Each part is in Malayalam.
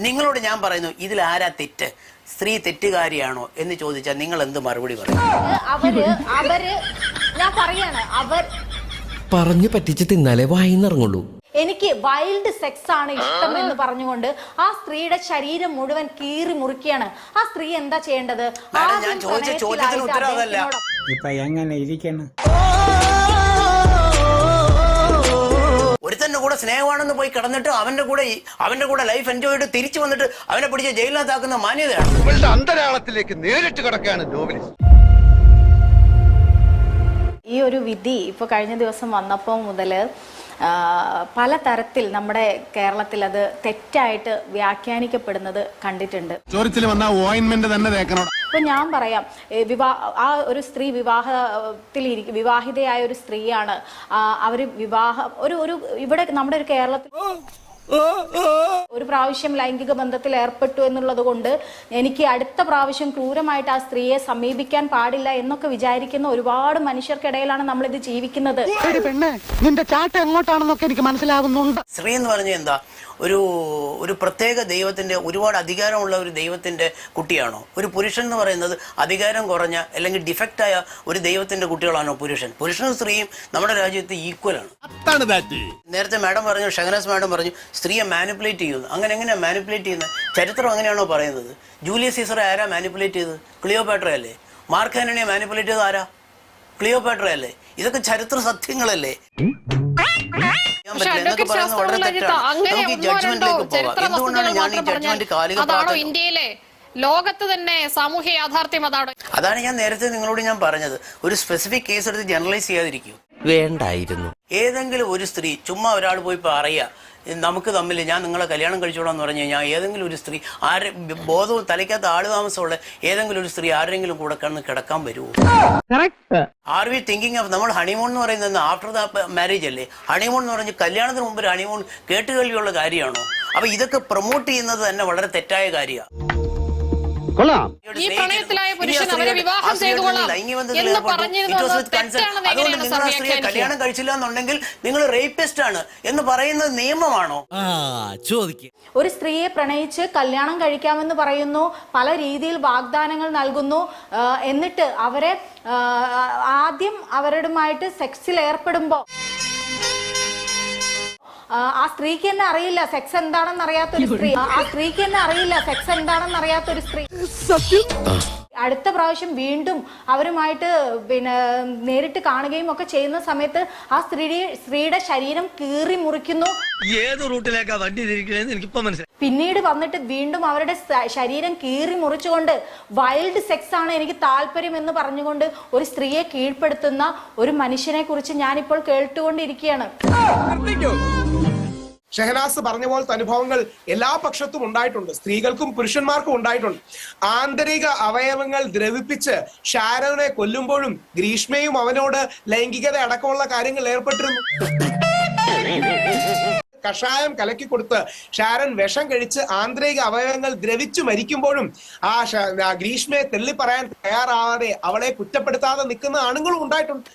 നിങ്ങളോട് ഞാൻ പറയുന്നു, ഇതിൽ ആരാ തെറ്റ്? സ്ത്രീ തെറ്റുകാരിയാണോ എന്ന് ചോദിച്ചാൽ നിങ്ങൾ എന്ത് മറുപടി പറയും? അവര് ഞാൻ പറയാണ്, അവർ പറഞ്ഞു പറ്റിച്ച് തിന്നാലേ വായിന്നിറങ്ങുള്ളൂ. എനിക്ക് വൈൽഡ് സെക്സ് ആണ് ഇഷ്ടം എന്ന് പറഞ്ഞുകൊണ്ട് ആ സ്ത്രീയുടെ ശരീരം മുഴുവൻ കീറി മുറിക്കുകയാണ്. ആ സ്ത്രീ എന്താ ചെയ്യേണ്ടത്? ഞാൻ ചോദിച്ച ചോദ്യത്തിന് ഉത്തരം അതല്ല. ഇപ്പൊ എങ്ങനെ ഇരിക്കണം? ഒരുത്തന്റെ കൂടെ സ്നേഹമാണെന്ന് പോയി കിടന്നിട്ട് അവന്റെ കൂടെ ലൈഫ് എൻജോയ് ചെയ്ത് തിരിച്ചു വന്നിട്ട് അവനെ പിടിച്ച് ജയിലിനകത്താക്കുന്ന മാന്യതയാണ്. അന്തരാളത്തിലേക്ക് നേരിട്ട് കിടക്കുകയാണ് നോവലിസ്റ്റ്. ഈ ഒരു വിധി ഇപ്പൊ കഴിഞ്ഞ ദിവസം വന്നപ്പോൾ മുതല് പലതരത്തിൽ നമ്മുടെ കേരളത്തിൽ അത് തെറ്റായിട്ട് വ്യാഖ്യാനിക്കപ്പെടുന്നത് കണ്ടിട്ടുണ്ട്. ചോരത്തിൽ വന്ന ഓയിൻമെന്റ് തന്നെ തേക്കണം. ഇപ്പൊ ഞാൻ പറയാം, ആ ഒരു സ്ത്രീ വിവാഹിതയായ ഒരു സ്ത്രീയാണ്. അവര് ഇവിടെ നമ്മുടെ ഒരു കേരളത്തിൽ ഒരു പ്രാവശ്യം ലൈംഗിക ബന്ധത്തിൽ ഏർപ്പെട്ടു എന്നുള്ളത് കൊണ്ട് എനിക്ക് അടുത്ത പ്രാവശ്യം ക്രൂരമായിട്ട് ആ സ്ത്രീയെ സമീപിക്കാൻ പാടില്ല എന്നൊക്കെ വിചാരിക്കുന്ന ഒരുപാട് മനുഷ്യർക്കിടയിലാണ് നമ്മൾ ഇത് ജീവിക്കുന്നത്. നിന്റെ ചാട്ട എങ്ങോട്ടാണെന്നൊക്കെ എനിക്ക് മനസ്സിലാവുന്നുണ്ട്. സ്ത്രീ എന്ന് പറഞ്ഞാൽ എന്താ? ഒരു പ്രത്യേക ദൈവത്തിന്റെ, ഒരുപാട് അധികാരമുള്ള ഒരു ദൈവത്തിന്റെ കുട്ടിയാണോ? ഒരു പുരുഷൻ എന്ന് പറയുന്നത് അധികാരം കുറഞ്ഞ അല്ലെങ്കിൽ ഡിഫക്റ്റ് ആയ ഒരു ദൈവത്തിന്റെ കുട്ടികളാണോ പുരുഷൻ? പുരുഷനും സ്ത്രീയും നമ്മുടെ രാജ്യത്ത് ഈക്വൽ ആണ്. നേരത്തെ മാഡം പറഞ്ഞു, ഷഹനാസ് മാഡം പറഞ്ഞു, സ്ത്രീയെ മാനിപ്പുലേറ്റ് ചെയ്യുന്നു. അങ്ങനെ എങ്ങനെയാ മാനിപ്പുലേറ്റ് ചെയ്യുന്നത്? ചരിത്രം അങ്ങനെയാണോ പറയുന്നത്? ജൂലിയസ് സീസറെ ആരാ മാനിപ്പുലേറ്റ് ചെയ്തത്? ക്ലിയോപാട്ര അല്ലേ? മാർക്ക് ആന്റണിയെ മാനിപ്പുലേറ്റ് ചെയ്തത് ആരാ? ക്ലിയോപാട്ര അല്ലേ? ഇതൊക്കെ ചരിത്ര സത്യങ്ങളല്ലേ? ഇന്ത്യയിലെ ലോകത്ത് തന്നെ സാമൂഹ്യ യാഥാർത്ഥ്യം അതാണ് ഞാൻ നേരത്തെ നിങ്ങളോട് ഞാൻ പറഞ്ഞത്. ഒരു സ്പെസിഫിക് കേസ് എടുത്ത് ജനറലൈസ് ചെയ്യാതിരിക്കും. വേണ്ടായിരുന്നു. ഏതെങ്കിലും ഒരു സ്ത്രീ ചുമ്മാ ഒരാൾ പോയി പറയാ നമുക്ക് തമ്മിൽ ഞാൻ നിങ്ങളെ കല്യാണം കഴിച്ചോളാം എന്ന് പറഞ്ഞു കഴിഞ്ഞാൽ ഏതെങ്കിലും ഒരു സ്ത്രീ ബോധവും തലയ്ക്കകത്ത് ആള് താമസമുള്ള ഏതെങ്കിലും ഒരു സ്ത്രീ ആരെങ്കിലും കൂടെ കിടക്കാൻ വരുമോ? ആർ വി തിങ്കിങ് ഓഫ് നമ്മൾ ഹണിമൂൺ എന്ന് പറയുന്നത് ആഫ്റ്റർ ദ മാരേജ് അല്ലേ? ഹണിമൂൺ എന്ന് പറഞ്ഞ് കല്യാണത്തിന് മുമ്പ് ഹണിമൂൺ കേട്ടുകേൾവിയുള്ള കാര്യമാണോ? അപ്പൊ ഇതൊക്കെ പ്രൊമോട്ട് ചെയ്യുന്നത് തന്നെ വളരെ തെറ്റായ കാര്യമാണ്. ഈ പ്രണയത്തിലായ പുരുഷൻ അവരെ വിവാഹം ചെയ്തുകൊള്ളാം എന്ന് പറഞ്ഞിരുന്നത് തെറ്റാണെന്ന് എങ്ങനെയാണ് സർ വ്യാഖ്യാനിക്കുക? കല്യാണം കഴിച്ചില്ല എന്നുണ്ടെങ്കിൽ നിങ്ങൾ റേപ്പിസ്റ്റ് ആണ് എന്ന് പറയുന്നത് നിയമമാണോ? ഒരു സ്ത്രീയെ പ്രണയിച്ച് കല്യാണം കഴിക്കാമെന്ന് പറയുന്നു, പല രീതിയിൽ വാഗ്ദാനങ്ങൾ നൽകുന്നു, എന്നിട്ട് അവരെ ആദ്യം അവരുമായിട്ട് സെക്സിൽ ഏർപ്പെടുമ്പോ ആ സ്ത്രീക്ക് തന്നെ അറിയില്ല സെക്സ് എന്താണെന്ന് അറിയാത്തൊരു സ്ത്രീ അടുത്ത പ്രാവശ്യം വീണ്ടും അവരുമായിട്ട് നേരിട്ട് കാണുകയും ഒക്കെ ചെയ്യുന്ന സമയത്ത് ആ സ്ത്രീയുടെ ശരീരം കീറി മുറിക്കുന്നു. ഏത് റൂട്ടിലേക്കാ വണ്ടി തിരിക്കണേന്ന് എനിക്കിപ്പോ മനസ്സിലായി. പിന്നീട് വന്നിട്ട് വീണ്ടും അവരുടെ ശരീരം കീറി മുറിച്ചുകൊണ്ട് വൈൽഡ് സെക്സ് ആണ് എനിക്ക് താല്പര്യം എന്ന് പറഞ്ഞുകൊണ്ട് ഒരു സ്ത്രീയെ കീഴ്പ്പെടുത്തുന്ന ഒരു മനുഷ്യനെ കുറിച്ച് ഞാനിപ്പോൾ കേട്ടുകൊണ്ടിരിക്കുകയാണ്. ഷഹനാസ് പറഞ്ഞ പോലത്തെ അനുഭവങ്ങൾ എല്ലാ പക്ഷത്തും ഉണ്ടായിട്ടുണ്ട്. സ്ത്രീകൾക്കും പുരുഷന്മാർക്കും ഉണ്ടായിട്ടുണ്ട്. ആന്തരിക അവയവങ്ങൾ ദ്രവിപ്പിച്ച് ഷാരോനെ കൊല്ലുമ്പോഴും ഗ്രീഷ്മയും അവനോട് ലൈംഗികത അടക്കമുള്ള കാര്യങ്ങൾ ഏർപ്പെട്ടിരുന്നു. കഷായം കലക്കി കൊടുത്ത് ഷാരൻ വിഷം കഴിച്ച് ആന്തരിക അവയവങ്ങൾ ദ്രവിച്ചു മരിക്കുമ്പോഴും ആ ഗ്രീഷ്മയെ തെള്ളി പറയാൻ തയ്യാറാവാതെ അവളെ കുറ്റപ്പെടുത്താതെ നിൽക്കുന്ന ആണുങ്ങളും ഉണ്ടായിട്ടുണ്ട്.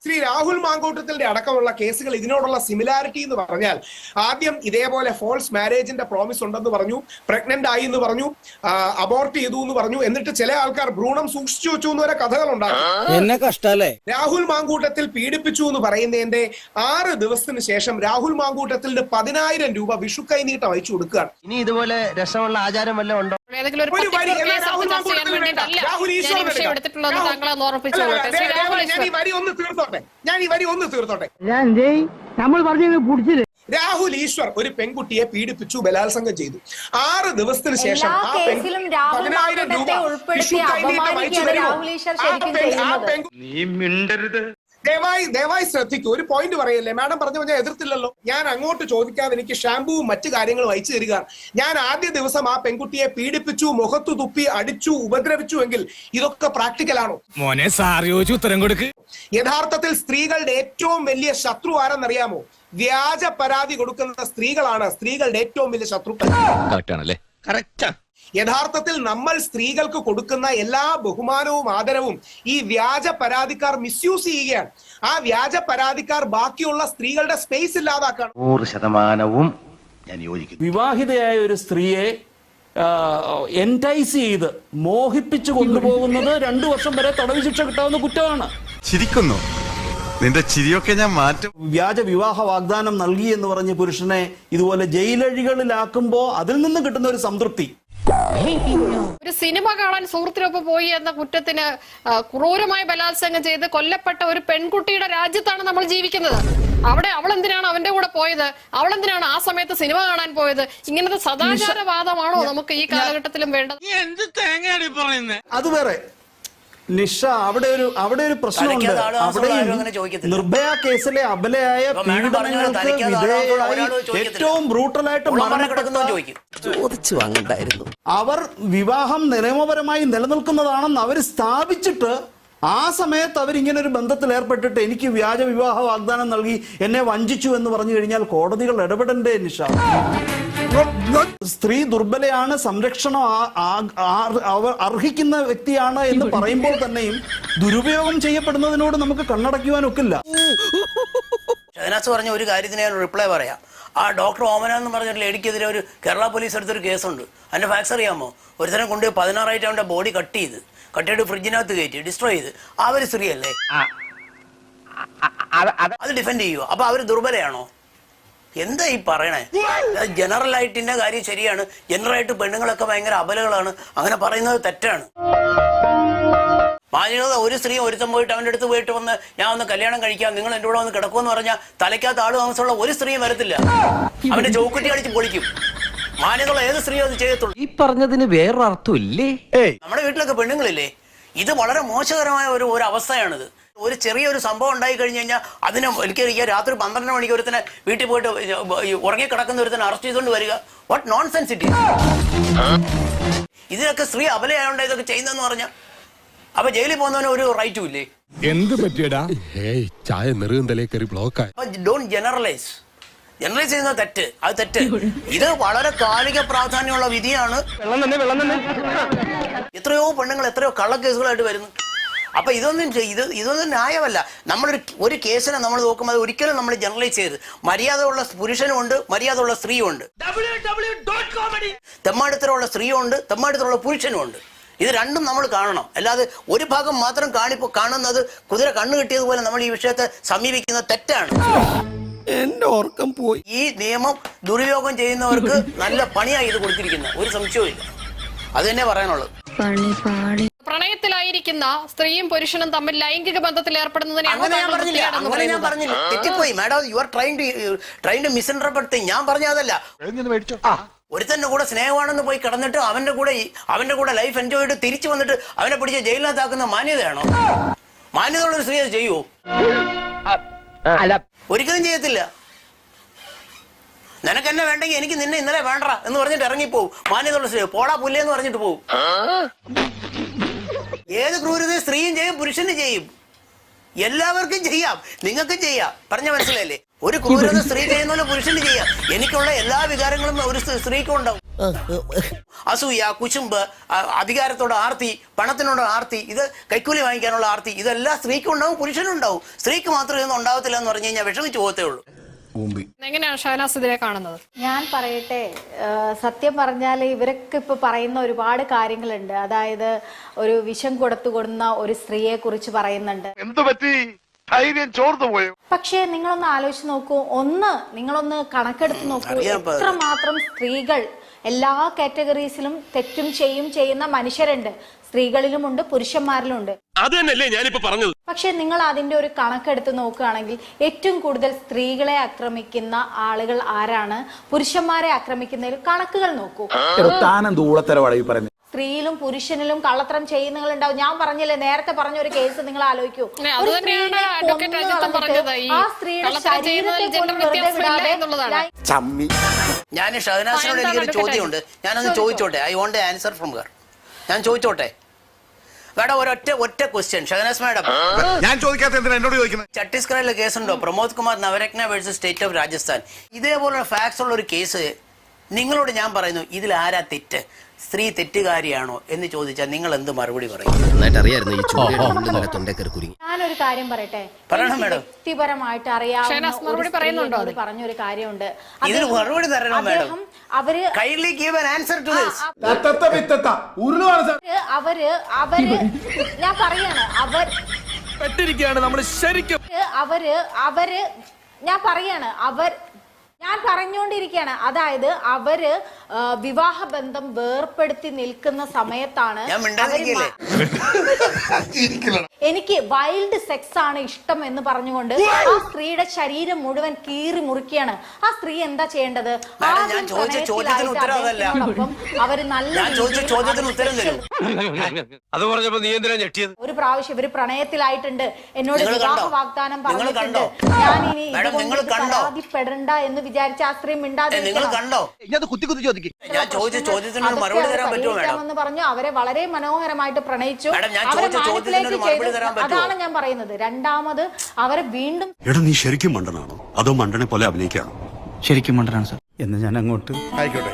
ശ്രീ രാഹുൽ മാങ്കൂട്ടത്തിന്റെ അടക്കമുള്ള കേസുകൾ ഇതിനോടുള്ള സിമിലാരിറ്റി എന്ന് പറഞ്ഞാൽ, ആദ്യം ഇതേപോലെ ഫോൾസ് മാരേജിന്റെ പ്രോമിസ് ഉണ്ടെന്ന് പറഞ്ഞു, പ്രഗ്നന്റ് ആയി എന്ന് പറഞ്ഞു, അബോർട്ട് ചെയ്തു എന്ന് പറഞ്ഞു, എന്നിട്ട് ചില ആൾക്കാർ ഭ്രൂണം സൂക്ഷിച്ചു വെച്ചു എന്ന് വരെ കഥകളുണ്ടായി. രാഹുൽ മാങ്കൂട്ടത്തിൽ പീഡിപ്പിച്ചു എന്ന് പറയുന്നതിന്റെ 6 ദിവസത്തിന് ശേഷം രാഹുൽ മാങ്കൂട്ടത്തിന്റെ 10,000 രൂപ വിഷു കൈനീട്ടം അയച്ചു കൊടുക്കുകയാണ്. ഇനി ഇതുപോലെ രസമുള്ള ആചാരം വല്ലതും ഉണ്ടോ? ഞാൻ ഈ വരി ഒന്ന് തീർത്തോട്ടെ. രാഹുൽ ഈശ്വർ ഒരു പെൺകുട്ടിയെ പീഡിപ്പിച്ചു, ബലാത്സംഗം ചെയ്തു. 6 ദിവസത്തിന് ശേഷം ആ 10,000 രൂപ വിഷു കൈനീട്ടം അയച്ചു തരുമോ? നീ മിണ്ടരുത്. ദയവായി ശ്രദ്ധിക്കൂ. ഒരു പോയിന്റ് പറയല്ലേ, മാഡം പറഞ്ഞു ഞാൻ എതിർത്തില്ലല്ലോ. ഞാൻ അങ്ങോട്ട് ചോദിക്കാതെ എനിക്ക് ഷാമ്പൂവും മറ്റു കാര്യങ്ങളും അയച്ചു തരിക. ഞാൻ ആദ്യ ദിവസം ആ പെൺകുട്ടിയെ പീഡിപ്പിച്ചു, മുഖത്തു തുപ്പി, അടിച്ചു, ഉപദ്രവിച്ചു എങ്കിൽ ഇതൊക്കെ പ്രാക്ടിക്കൽ ആണോ? മോനെ ഉത്തരം കൊടുക്ക്. യഥാർത്ഥത്തിൽ സ്ത്രീകളുടെ ഏറ്റവും വലിയ ശത്രു ആരെന്നറിയാമോ? വ്യാജ പരാതി കൊടുക്കുന്ന സ്ത്രീകളാണ് സ്ത്രീകളുടെ ഏറ്റവും വലിയ ശത്രുക്കൾ. യഥാർത്ഥത്തിൽ നമ്മൾ സ്ത്രീകൾക്ക് കൊടുക്കുന്ന എല്ലാ ബഹുമാനവും ആദരവും ഈ വ്യാജ പരാതിക്കാർ മിസ്യൂസ് ചെയ്യുകയാണ്. ആ വ്യാജ പരാതിക്കാർ ബാക്കിയുള്ള സ്ത്രീകളുടെ സ്പേസ് ഇല്ലാതാക്കാണ്. 100% ഞാൻ യോജിക്കുന്നു. വിവാഹിതയായ ഒരു സ്ത്രീയെ എൻറ്റൈസ് ചെയ്ത് മോഹിപ്പിച്ചു കൊണ്ടുപോകുന്നത് 2 വർഷം വരെ തടവ് ശിക്ഷ കിട്ടാവുന്ന കുറ്റമാണ്. ചിരിക്കുന്നു, നിന്റെ ചിരിയൊക്കെ ഞാൻ മാറ്റും. വ്യാജ വിവാഹ വാഗ്ദാനം നൽകി എന്ന് പറഞ്ഞ് പുരുഷനെ ഇതുപോലെ ജയിലഴികളിലാക്കുമ്പോൾ അതിൽ നിന്ന് കിട്ടുന്ന ഒരു സംതൃപ്തി. ഒരു സിനിമ കാണാൻ സുഹൃത്തിനൊപ്പം പോയി എന്ന കുറ്റത്തിന് ക്രൂരമായി ബലാത്സംഗം ചെയ്ത് കൊല്ലപ്പെട്ട ഒരു പെൺകുട്ടിയുടെ രാജ്യത്താണ് നമ്മൾ ജീവിക്കുന്നത്. അവിടെ അവൾ എന്തിനാണ് അവന്റെ കൂടെ പോയത്? അവൾ എന്തിനാണ് ആ സമയത്ത് സിനിമ കാണാൻ പോയത്? ഇങ്ങനത്തെ സദാചാരവാദമാണോ നമുക്ക് ഈ കാലഘട്ടത്തിലും വേണ്ടത്? അത് വേറെ നിഷ, അവിടെ ഒരു പ്രശ്നമുണ്ട്. അവിടെ നിർഭയ കേസിലെ അബലയായ പീഡനങ്ങൾക്ക് വിധേയമായി ഏറ്റവും ബ്രൂട്ടലായിട്ട് ചോദിച്ചു വാങ്ങണ്ടായിരുന്നു. അവർ വിവാഹം നിയമപരമായി നിലനിൽക്കുന്നതാണെന്ന് അവർ സ്ഥാപിച്ചിട്ട് ആ സമയത്ത് അവരിങ്ങനെ ഒരു ബന്ധത്തിൽ ഏർപ്പെട്ടിട്ട് എനിക്ക് വ്യാജ വിവാഹ വാഗ്ദാനം നൽകി എന്നെ വഞ്ചിച്ചു എന്ന് പറഞ്ഞു കഴിഞ്ഞാൽ കോടതികൾ ഇടപെടണ്ടേ നിഷ? സ്ത്രീ ദുർബലയാണ്, സംരക്ഷണം അർഹിക്കുന്ന വ്യക്തിയാണ് എന്ന് പറയുമ്പോൾ തന്നെയും ദുരുപയോഗം ചെയ്യപ്പെടുന്നതിനോട് നമുക്ക് കണ്ണടയ്ക്കുവാൻ ഒക്കില്ല. ഷഹനാസ് പറഞ്ഞ ഒരു കാര്യത്തിന് ഞാൻ റിപ്ലൈ പറയാം. ആ ഡോക്ടർ ഓമന എന്ന് പറഞ്ഞ ലേഡിക്കെതിരെ ഒരു കേരള പോലീസ് എടുത്തൊരു കേസുണ്ട്. അതിന്റെ ഫാക്സ് അറിയാമോ? ഒരുത്തരം കൊണ്ട് 16 ആയിട്ട് അവന്റെ ബോഡി കട്ടിയിട്ട് ഫ്രിഡ്ജിനകത്ത് കയറ്റി ഡിസ്ട്രോയ് ചെയ്ത്. അവര് സ്ത്രീയല്ലേ? അത് ഡിഫെൻഡ് ചെയ്യുക. അപ്പൊ അവര് ദുർബലയാണോ? എന്താ ഈ പറയണേ? ജനറൽ ആയിട്ടിന്റെ കാര്യം ശരിയാണ്. ജനറലായിട്ട് പെണ്ണുങ്ങളൊക്കെ ഭയങ്കര അബലകളാണ്, അങ്ങനെ പറയുന്നത് തെറ്റാണ്. മാന്യത ഒരു സ്ത്രീ ഒരുത്തം പോയിട്ട് അവന്റെ അടുത്ത് പോയിട്ട് വന്ന് ഞാൻ ഒന്ന് കല്യാണം കഴിക്കാം, നിങ്ങൾ എന്റെ കൂടെ വന്ന് കിടക്കുമെന്ന് പറഞ്ഞാൽ തലയ്ക്കകത്ത് ആള് താമസമുള്ള ഒരു സ്ത്രീയും വരത്തില്ല. അവന്റെ ചോക്കുറ്റി അടിച്ച് പൊളിക്കും. മാന്യതയുള്ള ഏത് സ്ത്രീയും അത് ചെയ്യത്തുള്ളൂ. ഈ പറഞ്ഞതിന് വേറൊരർത്ഥം ഇല്ലേ? നമ്മുടെ വീട്ടിലൊക്കെ പെണ്ണുങ്ങളില്ലേ? ഇത് വളരെ മോശകരമായ ഒരു അവസ്ഥയാണിത്. ഒരു ചെറിയൊരു സംഭവം ഉണ്ടായി കഴിഞ്ഞു കഴിഞ്ഞാൽ അതിനെ എനിക്കറിയാം. രാത്രി 12 മണിക്ക് ഒരുത്തനെ വീട്ടിൽ പോയിട്ട് ഉറങ്ങിക്കിടക്കുന്ന ഒരുത്തനെ അറസ്റ്റ് ചെയ്തുകൊണ്ട് വരിക. What nonsense it is. ഇതിനൊക്കെ സ്ത്രീ അബലയായോണ്ട് ഇതൊക്കെ ചെയ്യുന്നതെന്ന് പറഞ്ഞാൽ അപ്പൊ ജയിലിൽ പോകുന്നവന് ഒരു റൈറ്റും ഇല്ലേ? എന്ത് പറ്റിയടാ? ചായ നെറുകന്തലേ കയറി ബ്ലോക്കായി. Don't generalise. ജനറലൈസ് ചെയ്യുന്നത് തെറ്റ്. അത് തെറ്റ്. ഇത് വളരെ കാലിക പ്രാധാന്യമുള്ള വിധിയാണ്. എത്രയോ പെണ്ണുങ്ങൾ എത്രയോ കള്ളക്കേസുകളായിട്ട് വരുന്നു. അപ്പൊ ഇതൊന്നും ന്യായമല്ല. ഒരു കേസിനെ നമ്മൾ നോക്കുമ്പോൾ അത് ഒരിക്കലും നമ്മൾ ജനറലൈസ് ചെയ്ത് മര്യാദയുള്ള പുരുഷനുമുണ്ട്, മര്യാദയുള്ള സ്ത്രീയുമുണ്ട്. തെമ്മാടിത്തരമുള്ള സ്ത്രീയുമുണ്ട്, തെമ്മാടിത്തരമുള്ള പുരുഷനുമുണ്ട്. ഇത് രണ്ടും നമ്മൾ കാണണം. അല്ലാതെ ഒരു ഭാഗം മാത്രം കാണുന്നത് കുതിര കണ്ണു കിട്ടിയതുപോലെ നമ്മൾ ഈ വിഷയത്തെ സമീപിക്കുന്നത് തെറ്റാണ്. എന്റെ ഓർക്കം പോയി. ഈ നിയമം ദുരുപയോഗം ചെയ്യുന്നവർക്ക് നല്ല പണിയായി ഇത് കൊടുത്തിരിക്കുന്നത്, ഒരു സംശയവും ഇല്ല. അത് തന്നെ പറയാനുള്ളത്. പ്രണയത്തിലായിരിക്കുന്ന സ്ത്രീയും പുരുഷനും തമ്മിൽ ലൈംഗിക ബന്ധത്തിൽ ഏർപ്പെടുന്നതിനെ അങ്ങനെ ഞാൻ പറഞ്ഞില്ല. തെറ്റിപ്പോയി madam. You are trying to misinterpret thing. ഞാൻ പറഞ്ഞതല്ല. ഒരുത്തന്റെ കൂടെ സ്നേഹമാണെന്ന് പോയി കിടന്നിട്ട് അവന്റെ കൂടെ ലൈഫ് എൻജോയ് ചെയ്ത് തിരിച്ചു വന്നിട്ട് അവനെ പിടിച്ച് ജയിലിനകത്താക്കുന്ന മാന്യതയാണോ? മാന്യതയുള്ളൊരു സ്ത്രീ അത് ചെയ്യുവോ? ഒരിക്കലും ചെയ്യത്തില്ല. നിനക്കെന്നെ വേണ്ടെങ്കിൽ എനിക്ക് നിന്നെ ഇന്നലെ വേണ്ട എന്ന് പറഞ്ഞിട്ട് ഇറങ്ങിപ്പോവും. മാന്യതയുള്ള സ്ത്രീ പോടാ പുല്ലെന്ന് പറഞ്ഞിട്ട് പോവും. ഏത് ക്രൂരത സ്ത്രീയും ചെയ്യും, പുരുഷനും ചെയ്യും. എല്ലാവർക്കും ചെയ്യാം, നിങ്ങൾക്കും ചെയ്യാം. പറഞ്ഞ മനസ്സിലല്ലേ? ഒരു ക്രൂരത സ്ത്രീ ചെയ്യുന്ന പോലെ പുരുഷന് ചെയ്യാം. എനിക്കുള്ള എല്ലാ വികാരങ്ങളും ഒരു സ്ത്രീക്കും ഉണ്ടാവും. അസൂയ, കുശുമ്പ്, അധികാരത്തോട് ആർത്തി, പണത്തിനോട് ആർത്തി, ഇത് കൈക്കൂലി വാങ്ങിക്കാനുള്ള ആർത്തി, ഇതെല്ലാം സ്ത്രീക്കും ഉണ്ടാവും, പുരുഷനും ഉണ്ടാവും. സ്ത്രീക്ക് മാത്രം ഇതൊന്നും ഉണ്ടാവത്തില്ല എന്ന് പറഞ്ഞു കഴിഞ്ഞാൽ വിഷമിച്ചു പോകത്തേ ഉള്ളൂ. എങ്ങനെയാണ് ഷഹനാസ് ഇതിനെ കാണുന്നത്? ഞാൻ പറയട്ടെ, സത്യം പറഞ്ഞാൽ ഇവരൊക്കെ ഇപ്പൊ പറയുന്ന ഒരുപാട് കാര്യങ്ങളുണ്ട്. അതായത് ഒരു വിഷം കൊടുത്തുകൊടുന്ന ഒരു സ്ത്രീയെ കുറിച്ച് പറയുന്നുണ്ട്. എന്ത് പറ്റി? ധൈര്യം ചോർന്നു പോയോ? പക്ഷേ നിങ്ങളൊന്ന് ആലോചിച്ച് നോക്കൂ, നിങ്ങളൊന്ന് കണക്കെടുത്ത് നോക്കൂ. എത്രമാത്രം സ്ത്രീകൾ എല്ലാ കാറ്റഗറീസിലും തെറ്റും ചെയ്യുന്ന മനുഷ്യരുണ്ട്. സ്ത്രീകളിലുമുണ്ട്, പുരുഷന്മാരിലുമുണ്ട്. അത് തന്നെയല്ലേ ഞാനിപ്പോ പറഞ്ഞത്. പക്ഷെ നിങ്ങൾ അതിന്റെ ഒരു കണക്കെടുത്ത് നോക്കുകയാണെങ്കിൽ ഏറ്റവും കൂടുതൽ സ്ത്രീകളെ ആക്രമിക്കുന്ന ആളുകൾ ആരാണ്, പുരുഷന്മാരെ ആക്രമിക്കുന്നതിൽ കണക്കുകൾ നോക്കൂ. സ്ത്രീയിലും പുരുഷനിലും കള്ളത്തരം ചെയ്യുന്നവരുണ്ടാവും. ഞാൻ പറഞ്ഞില്ലേ, നേരത്തെ പറഞ്ഞ ഒരു കേസ് നിങ്ങൾ ആലോചിക്കൂ. ആ സ്ത്രീയുടെ ഞാൻ ഷഹനാസിനോട് എനിക്കൊരു ചോദ്യമുണ്ട്. ഞാനൊന്ന് ചോദിച്ചോട്ടെ. I want answer from her. ഞാൻ ചോദിച്ചോട്ടെ മാഡം, ഒറ്റ ക്വസ്റ്റ്യൻ. ഷഹനാസ് മാഡം, ഞാൻ ചോദിക്കാത്ത എന്തിനാ എന്നോട് ചോദിക്കുന്നത്? ഛത്തീസ്ഗഡിലെ കേസുണ്ടോ? Pramod Kumar Navratna versus state of Rajasthan. ഇതേപോലെ ഫാക്ട്സ് ഉള്ള ഒരു കേസ് നിങ്ങളോട് ഞാൻ പറയുന്നു, ഇതിൽ ആരാ തെറ്റ്? സ്ത്രീ തെറ്റുകാരിയാണോ എന്ന് ചോദിച്ചാൽ നിങ്ങൾ എന്ത് മറുപടി പറയും? നന്നായിട്ട് അറിയായിരുന്നു ഈ ചൂടിയുടെ തൊണ്ടക്കറി കുരുങ്ങി. ഞാനൊരു കാര്യം പറയട്ടെ, പറയണം എനിക്ക് മേഡം. വ്യക്തിപരമായിട്ട് ഷഹനാസ് മറുപടി അറിയാവുന്ന പറയുന്നുണ്ടോ? പറഞ്ഞൊരു കാര്യമുണ്ട്. ഇതിന് മറുപടി തരണം മേഡം. അദ്ദേഹം അവര് Kindly give an answer to this. അവര് ഞാൻ പറയാണ് നമ്മൾ ശരിക്കും അവര് ഞാൻ പറഞ്ഞുകൊണ്ടിരിക്കുകയാണ്. അതായത് അവര് വിവാഹബന്ധം വേർപ്പെടുത്തി നിൽക്കുന്ന സമയത്താണ് ഞാൻ മിണ്ടാതിരിക്കില്ലേ? എനിക്ക് വൈൽഡ് സെക്സ് ആണ് ഇഷ്ടം എന്ന് പറഞ്ഞുകൊണ്ട് ആ സ്ത്രീയുടെ ശരീരം മുഴുവൻ കീറി മുറിക്കുകയാണ്. ആ സ്ത്രീ എന്താ ചെയ്യേണ്ടത്? ഞാൻ ചോദിച്ച ചോദ്യത്തിന് ഉത്തരം അതല്ല. അവര് നല്ല ഞാൻ ചോദിച്ച ചോദ്യത്തിന് ഉത്തരം തരൂ. അത് പറഞ്ഞപ്പോ നീ എന്തിനാ ഞെട്ടിയത്? ഒരു പ്രാവശ്യം ഇവര് പ്രണയത്തിലായിട്ടുണ്ട്, എന്നോട് നിങ്ങൾ വിവാഹ കണ്ടോ? വാഗ്ദാനം നിങ്ങൾ പറഞ്ഞിട്ടുണ്ട്. കണ്ടോ? ഞാൻ ഇനി മാഡം, നിങ്ങൾ കണ്ടോ? പരാതിപ്പെടണ്ട എന്ന് വിചാരിച്ച ആ സ്ത്രീ മിണ്ടാതെ നിങ്ങൾ കണ്ടോ? കുത്തി കുത്തി ചോദിക്കും. ഞാൻ ചോദിച്ച ചോദ്യത്തിന് ഒരു മറുപടി തരാൻ പറ്റുമോ മേഡം? എന്ന് പറഞ്ഞു അവരെ വളരെ മനോഹരമായിട്ട് പ്രണയിച്ചു. മാഡം, ഞാൻ അവരെ ചോദിച്ച ചോദ്യത്തിന് ഒരു manipulate മറുപടി ചെയ്തു. തരാൻ പറ്റുമോ? അതാണ് ഞാൻ പറയുന്നത്. രണ്ടാമത് അവരെ വീണ്ടും എടാ നീ ശരിക്കും മണ്ടനാണോ അതോ മണ്ടനെ പോലെ അഭിനയിക്കാണോ? ശരിക്കും മണ്ടനാണ് സാർ എന്ന് ഞാൻ അങ്ങോട്ട് ആയിക്കോട്ടെ.